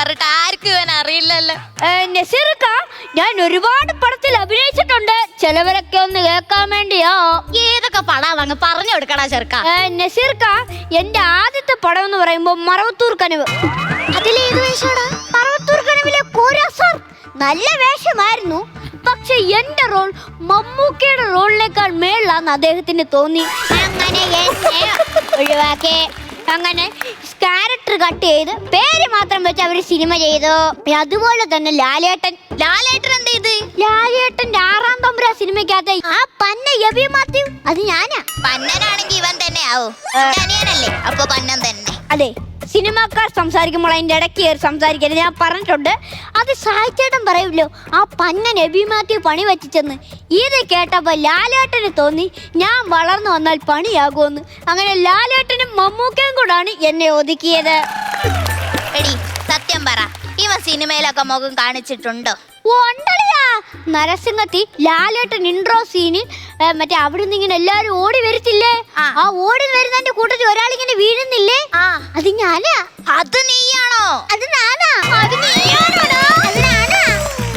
പറഞ്ഞിട്ട് ആർക്കും ഇവൻ അറിയില്ലല്ലോ. നസീർക്ക, ഞാൻ ഒരുപാട് പടത്തിൽ അഭിനയിച്ചിട്ടുണ്ട്. ചിലവരൊക്കെ ഒന്ന് കേൾക്കാൻ വേണ്ടിയോ. ഏതൊക്കെ പടാന്ന് പറഞ്ഞു കൊടുക്കടാ ചെറുക്ക. നസീർക്ക, എന്റെ ആദ്യത്തെ പടം എന്ന് പറയുമ്പോ മറവത്തൂർ കനവ്. അതിലേത് വേഷമാടാ? മറവത്തൂർ കനവിലെ കോരാ സാർ നല്ല വേഷമായിരുന്നു. പക്ഷെ എന്റെ റോൾ മമ്മൂക്കയുടെ റോളിനേക്കാൾ മേളാന്ന് അദ്ദേഹത്തിന് തോന്നി. അങ്ങനെ എന്നെ ഒഴിവാക്കി. അങ്ങനെ ക്യാരക്ടർ കട്ട് ചെയ്ത് പേര് മാത്രം വെച്ച് അവര് സിനിമ ചെയ്തു. അതുപോലെ തന്നെ ലാലേട്ടൻ എന്ത് ചെയ്ത്? ലാലേട്ടന്റെ 6-ാം തമ്പുരാൻ സിനിമയ്ക്കകത്ത് ആ പന്ന എബി മാത്യു, അത് ഞാനാ. പന്നനാണെങ്കി ഇവൻ തന്നെ ആവും. അനിയനല്ലേ, അപ്പൊ പന്നൻ തന്നെ. അതെ, സിനിമാക്കാർ സംസാരിക്കുമ്പോൾ അതിന്റെ ഇടയ്ക്ക് കയറി സംസാരിക്കരുത്, ഞാൻ പറഞ്ഞിട്ടുണ്ട്. അത് സാഹിത്യേട്ടൻ പറയൂല്ലോ, ആ പന്നൻ എബി മാത്യു പണി വെച്ചിച്ചെന്ന്. ഇത് കേട്ടപ്പോ ലാലേട്ടന് തോന്നി ഞാൻ വളർന്നു വന്നാൽ പണിയാകുമെന്ന്. അങ്ങനെ ലാലേട്ടനും മമ്മൂക്കയും കൂടാണ് എന്നെ ഒതുക്കിയത്. എടി സത്യം പറ, ഇവൻ സിനിമയിലൊക്കെ മുഖം കാണിച്ചിട്ടുണ്ടോ? ഉണ്ടല്ലോ, നരസിംഹത്തിൽ ലാലേട്ടൻ ഇൻട്രോ സീനിൽ മറ്റേ അവിടെ നിന്ന് ഇങ്ങനെ എല്ലാരും ഓടി വരത്തില്ലേ, ആ ഓടി വരുന്നതിന്റെ കൂട്ടത്തിൽ ഒരാളിങ്ങനെ വീഴുന്നില്ലേ, അത് ഞാനാ. അത് നീയാണോ? അത് ഞാനാ. അത് നീ